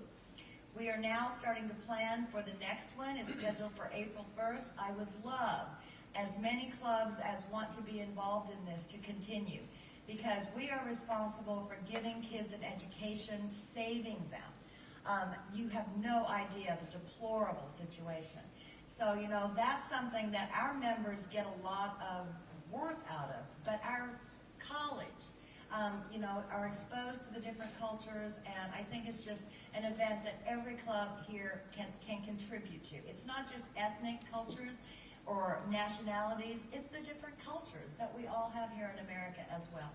We are now starting to plan for the next one. It's scheduled for April 1st. I would love as many clubs as want to be involved in this to continue, because we are responsible for giving kids an education, saving them. You have no idea the deplorable situation. So, you know, that's something that our members get a lot of worth out of, but our college, you know, are exposed to the different cultures, and I think it's just an event that every club here can contribute to. It's not just ethnic cultures or nationalities, it's the different cultures that we all have here in America as well.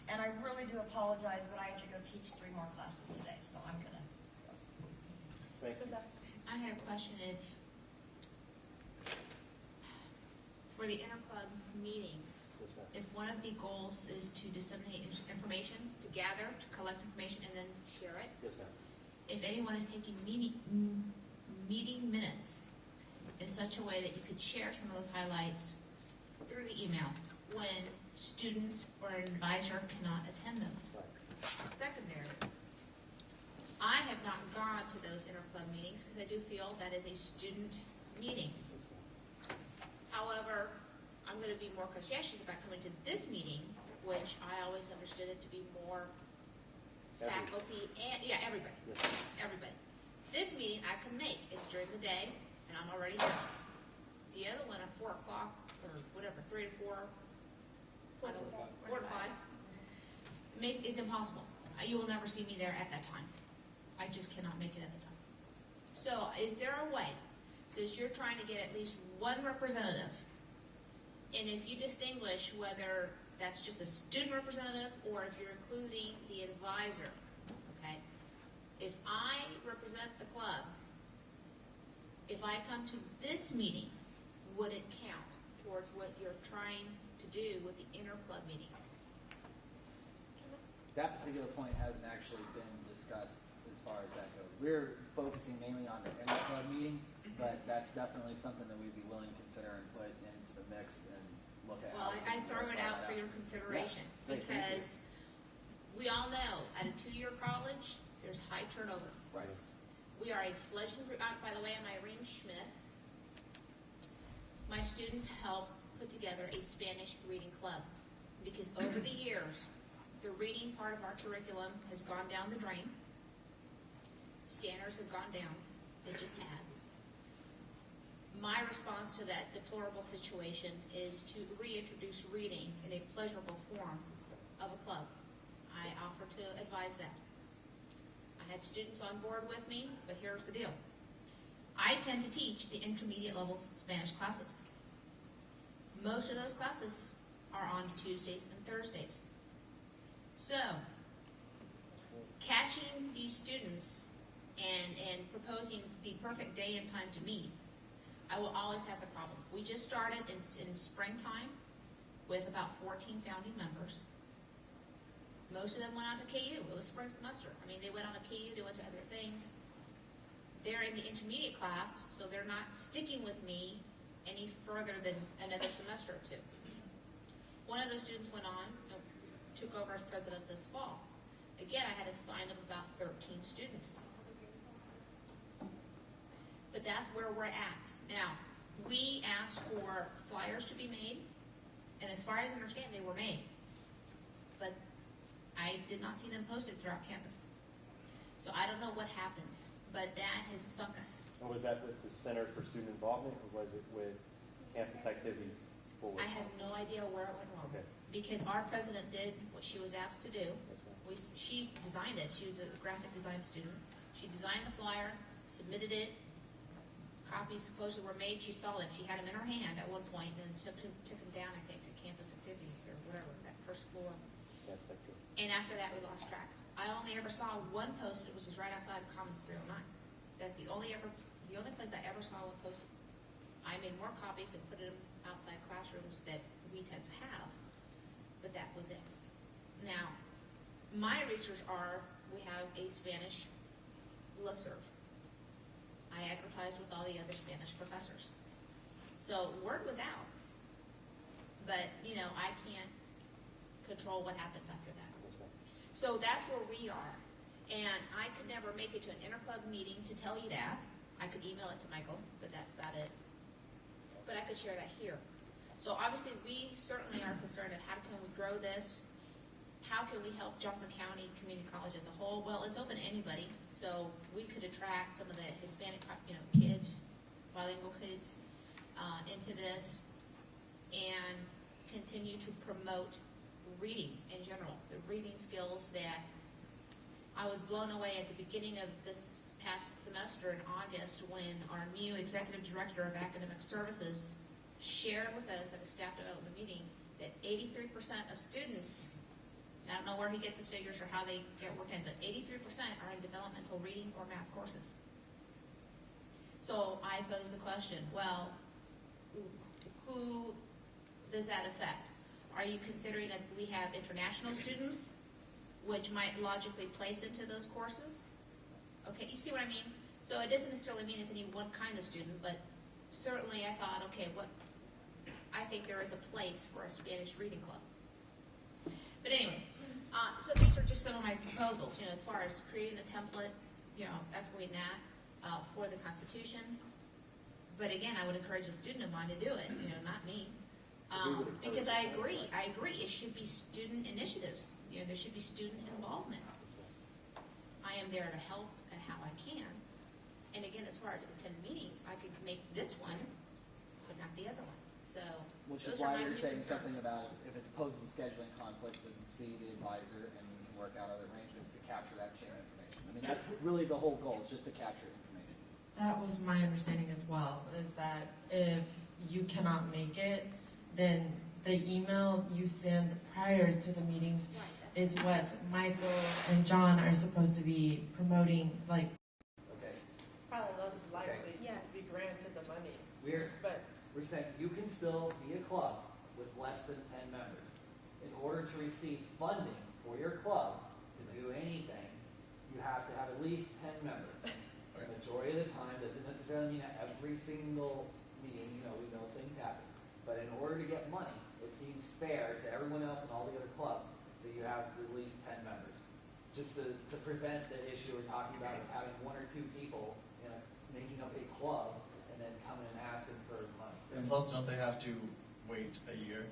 And I really do apologize, but I have to go teach 3 more classes today, so I'm going to. I had a question. For the interclub meetings, if one of the goals is to disseminate information, to gather, to collect information, and then share it, Yes, ma'am. if anyone is taking meeting minutes in such a way that you could share some of those highlights through the email when students or an advisor cannot attend those. Secondary, I have not gone to those interclub meetings because I do feel that is a student meeting. However, I'm going to be more conscientious about coming to this meeting, which I always understood it to be more faculty and, yeah, everybody. Yes. Everybody. This meeting I can make. It's during the day, and I'm already there. The other one at 4 o'clock, or whatever, 3 to 4, 4 to 5, is impossible. You will never see me there at that time. I just cannot make it at the time. So is there a way, since you're trying to get at least one representative, and if you distinguish whether that's just a student representative or if you're including the advisor, okay? If I represent the club, if I come to this meeting, would it count towards what you're trying to do with the interclub meeting? That particular point hasn't actually been discussed as far as that goes. We're focusing mainly on the interclub meeting, but that's definitely something that we'd be willing to consider and put into the mix and look at. Well, I throw it out for your consideration, because we all know at a 2-year college, there's high turnover. Right. We are a fledgling group. By the way, I'm Irene Schmidt. My students help put together a Spanish reading club, because over the years, the reading part of our curriculum has gone down the drain. Standards have gone down. It just has. My response to that deplorable situation is to reintroduce reading in a pleasurable form of a club. I offer to advise that. I had students on board with me, but here's the deal. I tend to teach the intermediate level Spanish classes. Most of those classes are on Tuesdays and Thursdays. So, catching these students and proposing the perfect day and time to meet, I will always have the problem. We just started in springtime with about 14 founding members. Most of them went on to KU. It was spring semester. I mean, they went on to KU, they went to other things. They're in the intermediate class, so they're not sticking with me any further than another semester or 2. One of those students went on, took over as president this fall. Again, I had a sign of about 13 students. But that's where we're at. Now, we asked for flyers to be made, and as far as I understand, they were made. But I did not see them posted throughout campus. So I don't know what happened, but that has sunk us. And was that with the Center for Student Involvement, or was it with campus activities? I have no idea where it went wrong. Okay. Because our president did what she was asked to do. Yes, ma'am. She designed it. She was a graphic design student. She designed the flyer, submitted it. Copies supposedly were made. She saw them. She had them in her hand at one point, and took them down, I think, to campus activities or whatever, that first floor. That's active. And after that, we lost track. I only ever saw one posted, which was right outside the Commons 309. That's the only place I ever saw one posted. I made more copies and put them outside classrooms that we tend to have, but that was it. Now, my research are, we have a Spanish listserv. I advertised with all the other Spanish professors. So word was out. But, you know, I can't control what happens after that. So that's where we are. And I could never make it to an interclub meeting to tell you that. I could email it to Michael, but that's about it. But I could share that here. So obviously we certainly are concerned of how can we grow this? How can we help Johnson County Community College as a whole? Well, it's open to anybody. So we could attract some of the Hispanic, kids, bilingual kids into this and continue to promote reading in general, the reading skills that I was blown away at the beginning of this past semester in August when our new Executive Director of Academic Services shared with us at a staff development meeting that 83% of students, I don't know where he gets his figures or how they get worked in, but 83% are in developmental reading or math courses. So I pose the question, well, who does that affect? Are you considering that we have international students, which might logically place into those courses? Okay, you see what I mean? So it doesn't necessarily mean it's any one kind of student, but certainly I thought, okay, I think there is a place for a Spanish reading club. But anyway, so these are just some of my proposals, as far as creating a template, echoing that for the Constitution. But again, I would encourage a student of mine to do it, not me. Because I agree, it should be student initiatives. There should be student involvement. I am there to help and how I can. And again, as far as attending meetings, I could make this one, but not the other one. So, which those is are why my you're two saying concerns. something about if it poses a scheduling conflict, then see the advisor and we can work out other arrangements to capture that same information. I mean, that's really the whole goal, is just to capture information. That was my understanding as well, is that if you cannot make it, then the email you send prior to the meetings is what Michael and John are supposed to be promoting, like. Okay. Probably most likely to be granted the money. We're saying you can still be a club with less than 10 members. In order to receive funding for your club to do anything, you have to have at least 10 members. The majority of the time doesn't necessarily mean that every single meeting, we know things happen. But in order to get money, it seems fair to everyone else and all the other clubs that you have at least 10 members. Just to prevent the issue we're talking about of having one or two people making up a club and then coming and asking for money. And plus, don't they have to wait a year?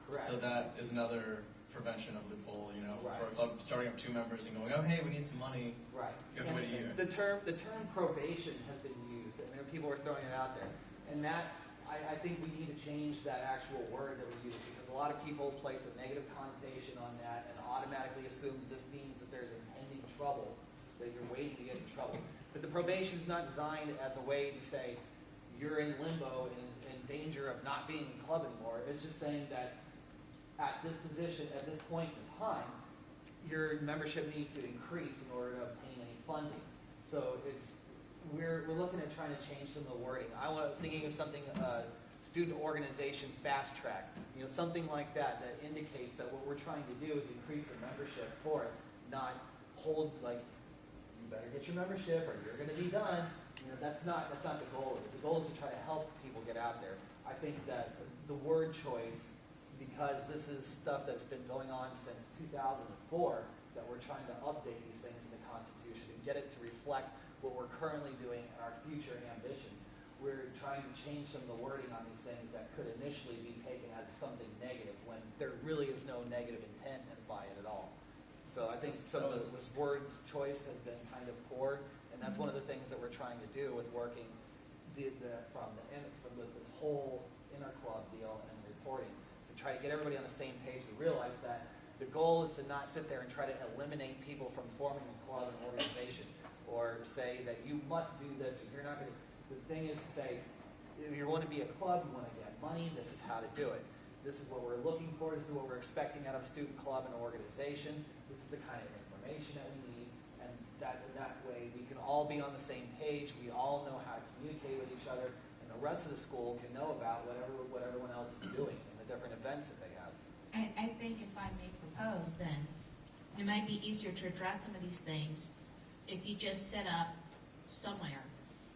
Correct. So that is another prevention of loophole, Right. for a club starting up 2 members and going, oh, hey, we need some money. Right. You have to wait a year. The term probation has been used, and there people are throwing it out there. And that, I think we need to change that actual word that we use, because a lot of people place a negative connotation on that and automatically assume that this means that there's impending trouble, that you're waiting to get in trouble. But the probation is not designed as a way to say you're in limbo and in danger of not being in club anymore. It's just saying that at this position, at this point in time, your membership needs to increase in order to obtain any funding. So we're looking at trying to change some of the wording. I was thinking of something, student organization fast track, something like that indicates that what we're trying to do is increase the membership for it, not hold like you better get your membership or you're going to be done. That's not the goal of it. The goal is to try to help people get out there. I think that the word choice, because this is stuff that's been going on since 2004, that we're trying to update these things in the Constitution and get it to reflect what we're currently doing and our future ambitions. We're trying to change some of the wording on these things that could initially be taken as something negative when there really is no negative intent by it at all. So I think some of this word's choice has been kind of poor, and that's one of the things that we're trying to do with working from this whole interclub deal and reporting, to try to get everybody on the same page to realize that the goal is to not sit there and try to eliminate people from forming a club and organization, or say that you must do this and you're not going to. The thing is to say, if you want to be a club, you want to get money, this is how to do it. This is what we're looking for, this is what we're expecting out of a student club and organization, this is the kind of information that we need, and that way we can all be on the same page, we all know how to communicate with each other, and the rest of the school can know about what everyone else is doing and the different events that they have. I think if I may propose, then it might be easier to address some of these things if you just set up somewhere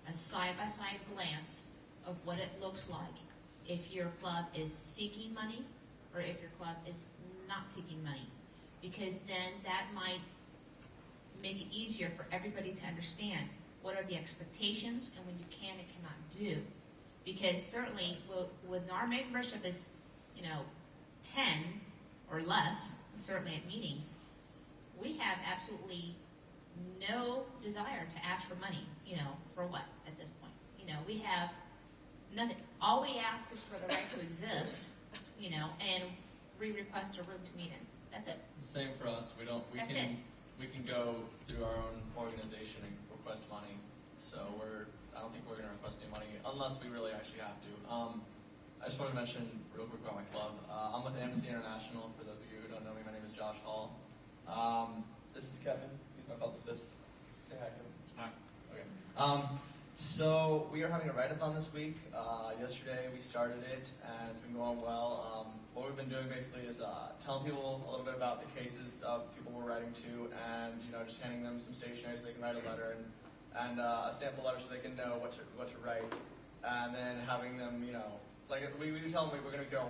a side-by-side glance of what it looks like if your club is seeking money or if your club is not seeking money. Because then that might make it easier for everybody to understand what are the expectations and what you can and cannot do. Because certainly when our membership is, 10 or less, certainly at meetings, we have absolutely no desire to ask for money, for what at this point? We have nothing. All we ask is for the right to exist, and we request a room to meet in. That's it. Same for us. We can go through our own organization and request money. So I don't think we're going to request any money unless we really actually have to. I just want to mention real quick about my club. I'm with Amnesty International. For those of you who don't know me, my name is Josh Hall. This is Kevin. He's my publicist. Say hi, Kevin. Hi. Okay. So we are having a write-a-thon this week. Yesterday we started it, and it's been going well. What we've been doing basically is telling people a little bit about the cases of people we're writing to, and just handing them some stationery so they can write a letter and a sample letter so they can know what to write, and then having them, like we tell them we're going to go.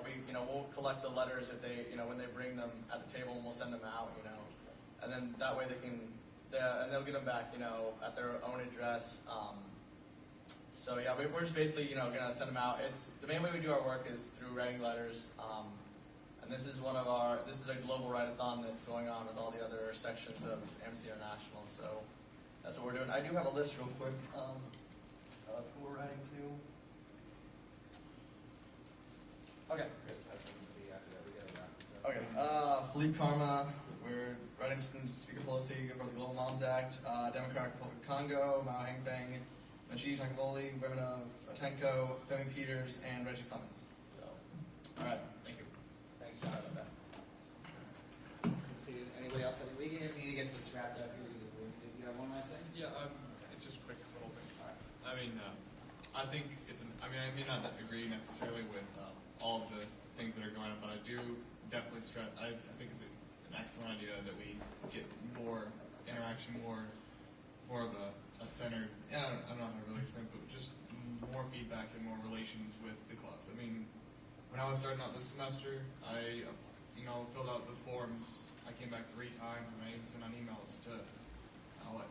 We'll collect the letters if they, when they bring them at the table, and we'll send them out, and then that way and they'll get them back, at their own address. So yeah, we're just basically, going to send them out. The main way we do our work is through writing letters. And this is a global write-a-thon that's going on with all the other sections of Amnesty International. So that's what we're doing. I do have a list real quick of who we're writing to. Okay. Okay. Philippe Karma, we're writing to Speaker Pelosi for the Global Moms Act, Democratic Republic of Congo, Mao Hengfeng, Majid Takavoli, women of Atenco, Femi Peters, and Reggie Clements. So, all right, thank you. Thanks, John. See, anybody else? We need to get this wrapped up here. You have one last thing? Yeah, it's just a quick little thing. I mean, I think I may not agree necessarily with all of the things that are going on, but I do definitely stress. I think it's an excellent idea that we get more interaction, more of a centered. I don't know how to really explain, but just more feedback and more relations with the clubs. I mean, when I was starting out this semester, I filled out those forms. I came back 3 times, and I even sent out emails to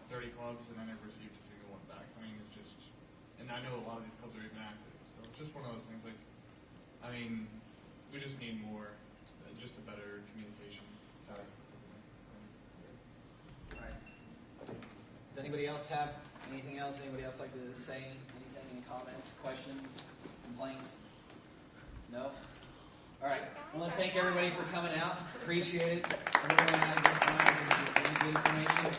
30 clubs, and I never received a single one back. I mean, it's just, and I know a lot of these clubs are even active, so it's just one of those things. Like, I mean, we just need more, just a better communication style. All right. Does anybody else have anything else? Anybody else like to say anything? Any comments, questions, complaints? No? All right. I want to thank everybody for coming out. Appreciate it. Everyone had a good time. Good information.